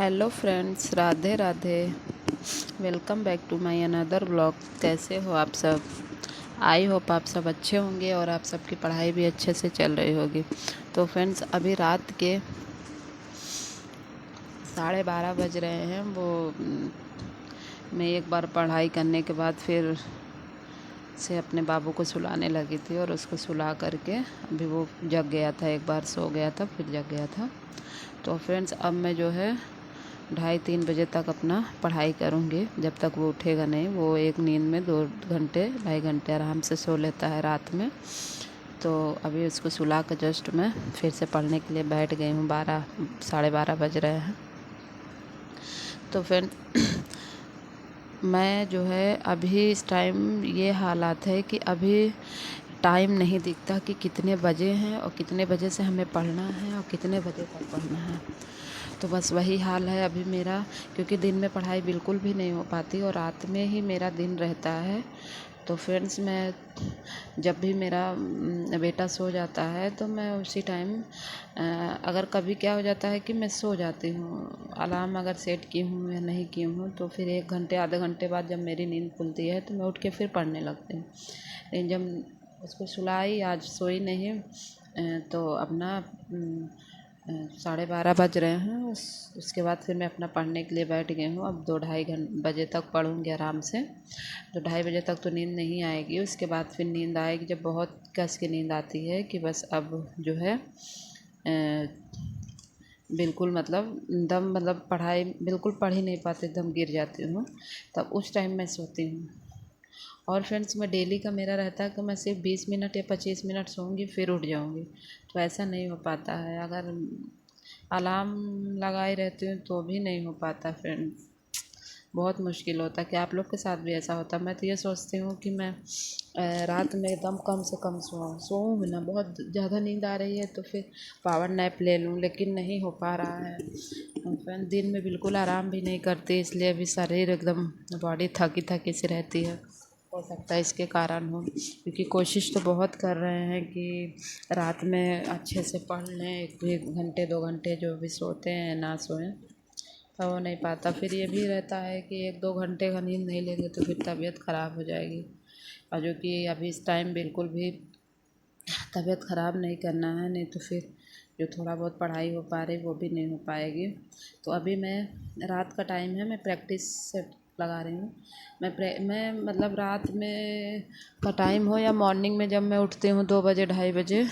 Hello friends, Radhe Radhe. Welcome back to my another blog. कैसे हो आप सब? आई होप आप सब अच्छे होंगे और आप सबकी पढ़ाई भी अच्छे से चल रही होगी। तो फ्रेंड्स, अभी रात के 12:30 बज रहे हैं। मैं एक बार पढ़ाई करने के बाद फिर से अपने बाबू को सुलाने लगी थी और उसको सुला करके अभी वो जग गया था, एक बार सो गया था फिर जग गया था। तो फ्रेंड्स, अब मैं जो है 2:30-3 बजे तक अपना पढ़ाई करूँगी, जब तक वो उठेगा नहीं। वो एक नींद में 2-2.5 घंटे आराम से सो लेता है रात में। तो अभी उसको सुला कर जस्ट मैं फिर से पढ़ने के लिए बैठ गई हूँ। 12 साढ़े 12 बज रहे हैं। तो फ्रेंड, मैं जो है अभी इस टाइम ये हालात है कि अभी टाइम नहीं दिखता कि कितने बजे हैं और कितने बजे से हमें पढ़ना है और कितने बजे तक पढ़ना है। तो बस वही हाल है अभी मेरा, क्योंकि दिन में पढ़ाई बिल्कुल भी नहीं हो पाती और रात में ही मेरा दिन रहता है। तो फ्रेंड्स, मैं जब भी मेरा बेटा सो जाता है तो मैं उसी टाइम अगर कभी क्या हो जाता है कि मैं सो जाती हूँ, अलार्म अगर सेट की हूँ या नहीं की हूँ, तो फिर 1 घंटे आधे घंटे बाद जब मेरी नींद खुलती है तो मैं उठ के फिर पढ़ने लगती हूँ। लेकिन जब उसको सुलाई, आज सोई नहीं, तो अपना 12:30 बज रहे हैं। उसके बाद फिर मैं अपना पढ़ने के लिए बैठ गई हूँ। अब 2-2:30 बजे तक पढ़ूँगी आराम से। तो 2:30 बजे तक तो नींद नहीं आएगी, उसके बाद फिर नींद आएगी जब बहुत कस के नींद आती है कि बस अब जो है बिल्कुल मतलब पढ़ाई बिल्कुल पढ़ ही नहीं पाते, दम गिर जाती हूँ, तब उस टाइम मैं सोती हूँ। और फ्रेंड्स, मैं डेली का मेरा रहता है कि मैं सिर्फ 20 मिनट या 25 मिनट सोऊंगी फिर उठ जाऊंगी। तो ऐसा नहीं हो पाता है, अगर अलार्म लगाए रहती हूँ तो भी नहीं हो पाता फ्रेंड्स। बहुत मुश्किल होता है। कि आप लोग के साथ भी ऐसा होता है? मैं तो ये सोचती हूँ कि मैं रात में एकदम कम से कम सोऊं भी ना। बहुत ज़्यादा नींद आ रही है तो फिर पावर नैप ले लूँ, लेकिन नहीं हो पा रहा है। फ्रेंड, दिन में बिल्कुल आराम भी नहीं करती, इसलिए अभी शरीर एकदम बॉडी थकी थकी सी रहती है। हो सकता है इसके कारण हो, क्योंकि कोशिश तो बहुत कर रहे हैं कि रात में अच्छे से पढ़ लें। 1 घंटे 2 घंटे जो भी सोते हैं ना सोएं, तो हो नहीं पाता। फिर ये भी रहता है कि 1-2 घंटे का नींद नहीं लेंगे तो फिर तबीयत ख़राब हो जाएगी। और जो कि अभी इस टाइम बिल्कुल भी तबीयत ख़राब नहीं करना है, नहीं तो फिर जो थोड़ा बहुत पढ़ाई हो पा रही वो भी नहीं हो पाएगी। तो अभी मैं रात का टाइम है, मैं प्रैक्टिस से लगा रही हूँ। मैं मतलब रात में का टाइम हो या मॉर्निंग में, जब मैं उठती हूँ 2 बजे 2:30 बजे,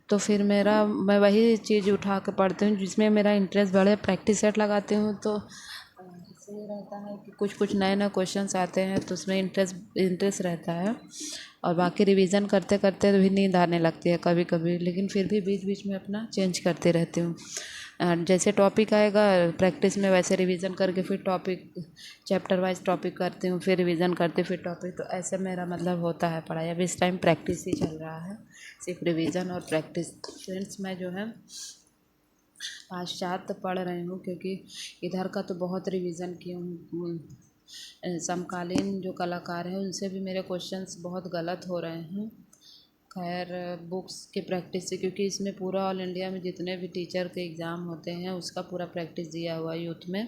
तो फिर मैं वही चीज़ उठा के पढ़ती हूँ जिसमें मेरा इंटरेस्ट बढ़े। प्रैक्टिस सेट लगाती हूँ तो इससे ये रहता है कि कुछ कुछ नए नए क्वेश्चंस आते हैं तो उसमें इंटरेस्ट रहता है। और बाकी रिवीज़न करते करते भी नींद आने लगती है कभी कभी, लेकिन फिर भी बीच बीच में अपना चेंज करती रहती हूँ। जैसे टॉपिक आएगा प्रैक्टिस में, वैसे रिवीज़न करके फिर टॉपिक चैप्टर वाइज टॉपिक करती हूँ, फिर रिवीज़न करती फिर टॉपिक। तो ऐसे मेरा मतलब होता है पढ़ाई। अभी इस टाइम प्रैक्टिस ही चल रहा है, सिर्फ रिवीज़न और प्रैक्टिस। फ्रेंड्स, मैं जो है पाश्चात्य पढ़ रही हूँ, क्योंकि इधर का तो बहुत रिवीज़न की हूँ। समकालीन जो कलाकार हैं उनसे भी मेरे क्वेश्चंस बहुत गलत हो रहे हैं। खैर, बुक्स की प्रैक्टिस से, क्योंकि इसमें पूरा ऑल इंडिया में जितने भी टीचर के एग्ज़ाम होते हैं उसका पूरा प्रैक्टिस दिया हुआ है यूथ में,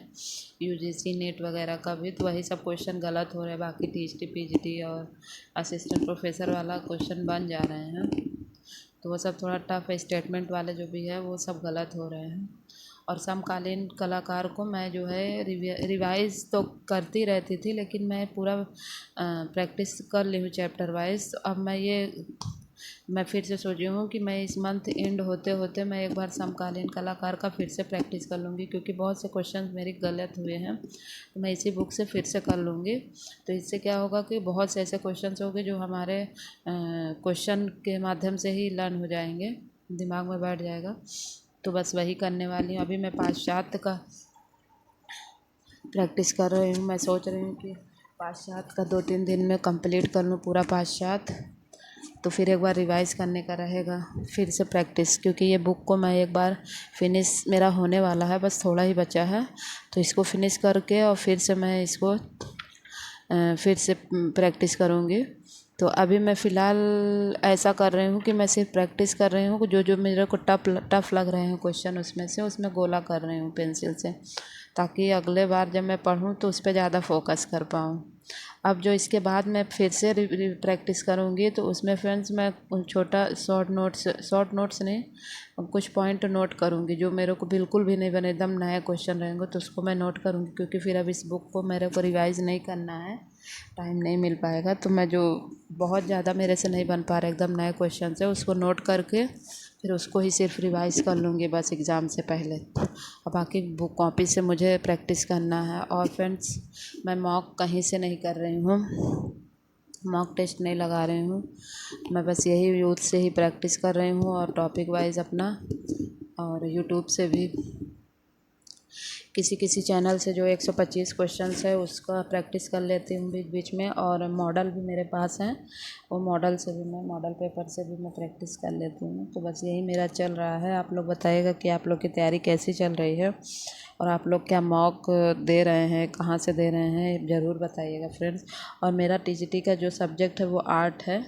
यूजीसी नेट वगैरह का भी। तो वही सब क्वेश्चन गलत हो रहे हैं। बाकी टीएचडी पीजीडी और असिस्टेंट प्रोफेसर वाला क्वेश्चन बन जा रहे हैं, तो वो सब थोड़ा टफ है। स्टेटमेंट वाले जो भी है वो सब गलत हो रहे हैं। और समकालीन कलाकार को मैं जो है रिवाइज़ तो करती रहती थी, लेकिन मैं पूरा प्रैक्टिस कर ली हूँ चैप्टर वाइज। तो अब मैं फिर से सोची हूँ कि मैं इस मंथ एंड होते होते मैं एक बार समकालीन कलाकार का फिर से प्रैक्टिस कर लूँगी, क्योंकि बहुत से क्वेश्चंस मेरे गलत हुए हैं। तो मैं इसी बुक से फिर से कर लूँगी। तो इससे क्या होगा कि बहुत से ऐसे क्वेश्चंस होंगे जो हमारे क्वेश्चन के माध्यम से ही लर्न हो जाएंगे, दिमाग में बैठ जाएगा। तो बस वही करने वाली हूँ। अभी मैं पाश्चात्य का प्रैक्टिस कर रही हूँ। मैं सोच रही हूँ कि पाश्चात्य का 2-3 दिन में कंप्लीट कर लूँ पूरा पाश्चात्य, तो फिर एक बार रिवाइज़ करने का रहेगा फिर से प्रैक्टिस। क्योंकि ये बुक को मैं एक बार फिनिश मेरा होने वाला है, बस थोड़ा ही बचा है। तो इसको फिनिश करके और फिर से मैं इसको फिर से प्रैक्टिस करूँगी। तो अभी मैं फ़िलहाल ऐसा कर रही हूँ कि मैं सिर्फ प्रैक्टिस कर रही हूँ, जो जो मेरे को टफ लग रहे हैं क्वेश्चन उसमें गोला कर रही हूँ पेंसिल से, ताकि अगले बार जब मैं पढ़ूँ तो उस पर ज़्यादा फोकस कर पाऊँ। अब जो इसके बाद मैं फिर से प्रैक्टिस करूँगी तो उसमें फ्रेंड्स मैं छोटा शॉर्ट नोट्स नहीं, कुछ पॉइंट नोट करूँगी जो मेरे को बिल्कुल भी नहीं बने, एकदम नया क्वेश्चन रहेंगे तो उसको मैं नोट करूँगी, क्योंकि फिर अब इस बुक को मेरे को रिवाइज़ नहीं करना है, टाइम नहीं मिल पाएगा। तो मैं जो बहुत ज़्यादा मेरे से नहीं बन पा रहा एकदम नए क्वेश्चन है उसको नोट करके फिर उसको ही सिर्फ रिवाइज़ कर लूँगी बस एग्ज़ाम से पहले। और बाकी बुक कॉपी से मुझे प्रैक्टिस करना है। और फ्रेंड्स मैं मॉक कहीं से नहीं कर रही हूँ, मॉक टेस्ट नहीं लगा रही हूँ, मैं बस यही यूथ से ही प्रैक्टिस कर रही हूँ और टॉपिक वाइज अपना, और यूट्यूब से भी किसी किसी चैनल से जो 125 क्वेश्चंस है उसका प्रैक्टिस कर लेती हूँ बीच बीच में। और मॉडल भी मेरे पास हैं, वो मॉडल से भी मैं मॉडल पेपर से भी मैं प्रैक्टिस कर लेती हूँ। तो बस यही मेरा चल रहा है। आप लोग बताइएगा कि आप लोग की तैयारी कैसी चल रही है, और आप लोग क्या मॉक दे रहे हैं, कहाँ से दे रहे हैं, ज़रूर बताइएगा फ्रेंड्स। और मेरा टीजीटी का जो सब्जेक्ट है वो आर्ट है,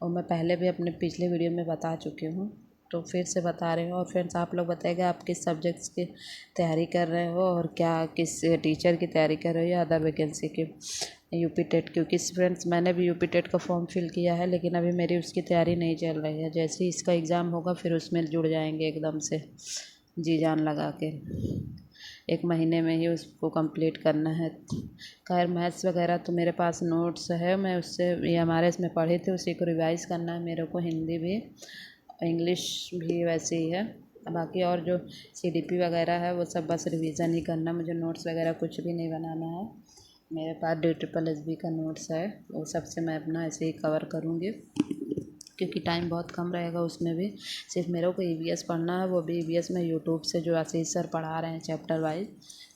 और मैं पहले भी अपने पिछले वीडियो में बता चुकी हूँ, तो फिर से बता रही हूँ। और फ्रेंड्स आप लोग बताइएगा आप किस सब्जेक्ट्स की तैयारी कर रहे हो, और क्या किस टीचर की तैयारी कर रहे हो या अदर वैकेंसी की, यूपी टेट। क्योंकि फ्रेंड्स मैंने भी यूपी टेट का फॉर्म फिल किया है, लेकिन अभी मेरी उसकी तैयारी नहीं चल रही है। जैसे ही इसका एग्ज़ाम होगा फिर उसमें जुड़ जाएंगे एकदम से जी जान लगा के, 1 महीने में ही उसको कंप्लीट करना है। खैर मैथ्स वगैरह तो मेरे पास नोट्स है, मैं उससे ये हमारे इसमें पढ़े थे उसी को रिवाइज़ करना है मेरे को, हिंदी भी इंग्लिश भी वैसे ही है। बाकी और जो सीडीपी वगैरह है वो सब बस रिवीजन ही करना, मुझे नोट्स वगैरह कुछ भी नहीं बनाना है। मेरे पास DSSB का नोट्स है, वो सबसे मैं अपना ऐसे ही कवर करूँगी, क्योंकि टाइम बहुत कम रहेगा उसमें भी। सिर्फ मेरे को EVS पढ़ना है, वो भी EVS में यूट्यूब से जो आशीष सर पढ़ा रहे हैं चैप्टर वाइज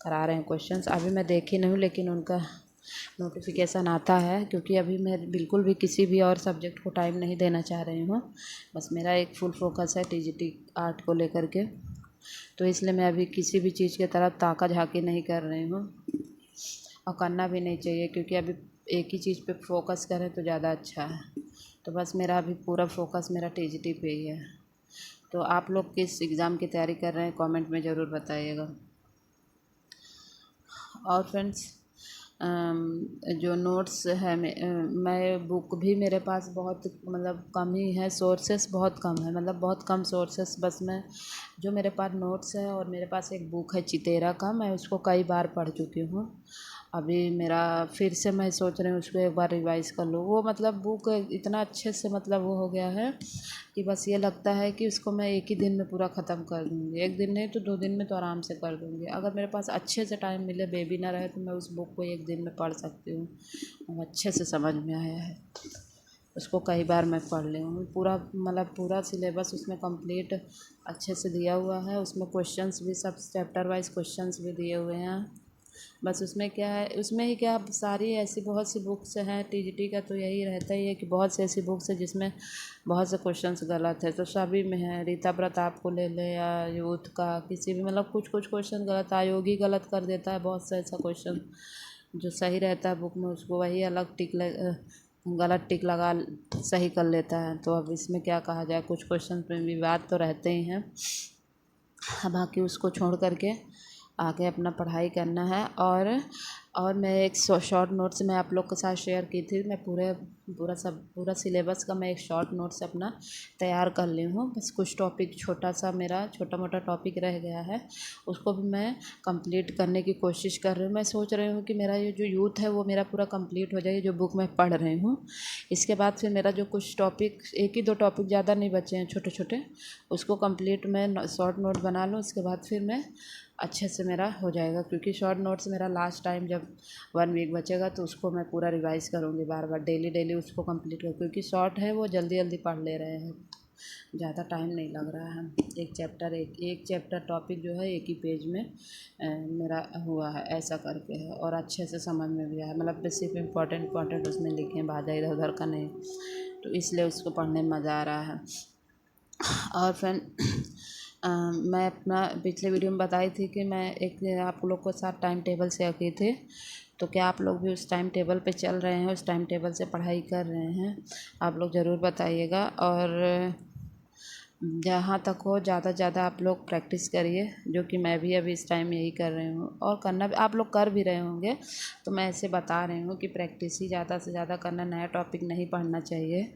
करा रहे हैं क्वेश्चंस। अभी मैं देखी नहीं हूँ, लेकिन उनका नोटिफिकेशन आता है, क्योंकि अभी मैं बिल्कुल भी किसी भी और सब्जेक्ट को टाइम नहीं देना चाह रही हूँ। बस मेरा एक फुल फोकस है टीजीटी आर्ट को लेकर के, तो इसलिए मैं अभी किसी भी चीज़ की तरफ ताका झाकी नहीं कर रही हूँ, और करना भी नहीं चाहिए, क्योंकि अभी एक ही चीज़ पे फोकस करें तो ज़्यादा अच्छा है। तो बस मेरा अभी पूरा फोकस मेरा टीजीटी पे ही है। तो आप लोग किस एग्ज़ाम की तैयारी कर रहे हैं कमेंट में ज़रूर बताइएगा। और फ्रेंड्स जो नोट्स है मैं बुक भी मेरे पास बहुत मतलब कम ही है, सोर्सेस बहुत कम है, मतलब बहुत कम सोर्सेस। बस मैं जो मेरे पास नोट्स है, और मेरे पास एक बुक है चितेरा का, मैं उसको कई बार पढ़ चुकी हूँ। अभी मेरा फिर से मैं सोच रही हूँ उसको एक बार रिवाइज़ कर लूँ। वो मतलब बुक इतना अच्छे से मतलब वो हो गया है कि बस ये लगता है कि उसको मैं एक ही दिन में पूरा ख़त्म कर दूँगी, एक दिन नहीं तो 2 दिन में तो आराम से कर दूँगी। अगर मेरे पास अच्छे से टाइम मिले, बेबी ना रहे, तो मैं उस बुक को एक दिन में पढ़ सकती हूँ। अब अच्छे से समझ में आया है, उसको कई बार मैं पढ़ ली हूँ। पूरा मतलब पूरा सिलेबस उसमें कंप्लीट अच्छे से दिया हुआ है, उसमें क्वेश्चंस भी सब चैप्टर वाइज क्वेश्चंस भी दिए हुए हैं। बस उसमें क्या है, उसमें ही क्या सारी ऐसी बहुत सी बुक्स हैं टीजीटी का, तो यही रहता ही है कि बहुत सी ऐसी बुक्स है जिसमें बहुत से क्वेश्चंस गलत है। तो सभी में है, रीता प्रताप को ले ले या यूथ का किसी भी, मतलब कुछ कुछ क्वेश्चन गलत, आयोग ही गलत कर देता है बहुत सा ऐसा क्वेश्चन। जो सही रहता है बुक में उसको वही अलग गलत टिक लगा सही कर लेता है। तो अब इसमें क्या कहा जाए, कुछ क्वेश्चन में विवाद तो रहते ही हैं। बाकी उसको छोड़ करके आगे अपना पढ़ाई करना है। और मैं एक शॉर्ट नोट्स मैं आप लोग के साथ शेयर की थी, मैं पूरा सिलेबस का मैं एक शॉर्ट नोट्स अपना तैयार कर ली हूँ। बस कुछ टॉपिक मेरा छोटा मोटा टॉपिक रह गया है, उसको भी मैं कंप्लीट करने की कोशिश कर रही हूँ। मैं सोच रही हूँ कि मेरा ये जो यूथ है वो मेरा पूरा कंप्लीट हो जाए, जो बुक मैं पढ़ रही हूँ। इसके बाद फिर मेरा जो कुछ टॉपिक, 1 ही 2 टॉपिक ज़्यादा नहीं बचे हैं छोटे छोटे, उसको कंप्लीट मैं शॉर्ट नोट बना लूँ। उसके बाद फिर मैं अच्छे से मेरा हो जाएगा, क्योंकि शॉर्ट नोट्स मेरा लास्ट टाइम जब 1 वीक बचेगा तो उसको मैं पूरा रिवाइज़ करूँगी बार बार, डेली उसको कंप्लीट कर, क्योंकि शॉर्ट है वो जल्दी जल्दी पढ़ ले रहे हैं, ज़्यादा टाइम नहीं लग रहा है। एक चैप्टर टॉपिक जो है एक ही पेज में मेरा हुआ है, ऐसा करके है, और अच्छे से समझ में भी आया, मतलब सिर्फ इम्पोर्टेंट उसमें लिखे हैं, भाजा इधर उधर का नहीं, तो इसलिए उसको पढ़ने में मज़ा आ रहा है। और फ्रेंड मैं अपना पिछले वीडियो में बताई थी कि मैं एक आप लोग के साथ टाइम टेबल शेयर की थी, तो क्या आप लोग भी उस टाइम टेबल पे चल रहे हैं, उस टाइम टेबल से पढ़ाई कर रहे हैं? आप लोग ज़रूर बताइएगा। और जहाँ तक हो ज़्यादा से ज़्यादा आप लोग प्रैक्टिस करिए, जो कि मैं भी अभी इस टाइम यही कर रही हूँ, और करना भी आप लोग कर भी रहे होंगे। तो मैं ऐसे बता रही हूँ कि प्रैक्टिस ही ज़्यादा से ज़्यादा करना, नया टॉपिक नहीं पढ़ना चाहिए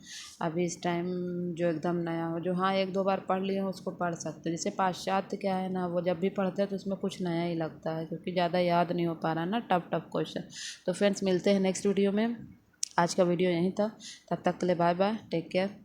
अभी इस टाइम, जो एकदम नया हो। जो हाँ 1-2 बार पढ़ लिए हो उसको पढ़ सकते हैं। जैसे पाश्चात्य क्या है ना, वो जब भी पढ़ते हैं तो उसमें कुछ नया ही लगता है, क्योंकि ज़्यादा याद नहीं हो पा रहा ना, टफ टफ क्वेश्चन। तो फ्रेंड्स मिलते हैं नेक्स्ट वीडियो में। आज का वीडियो यहीं था, तब तक के लिए बाय बाय, टेक केयर।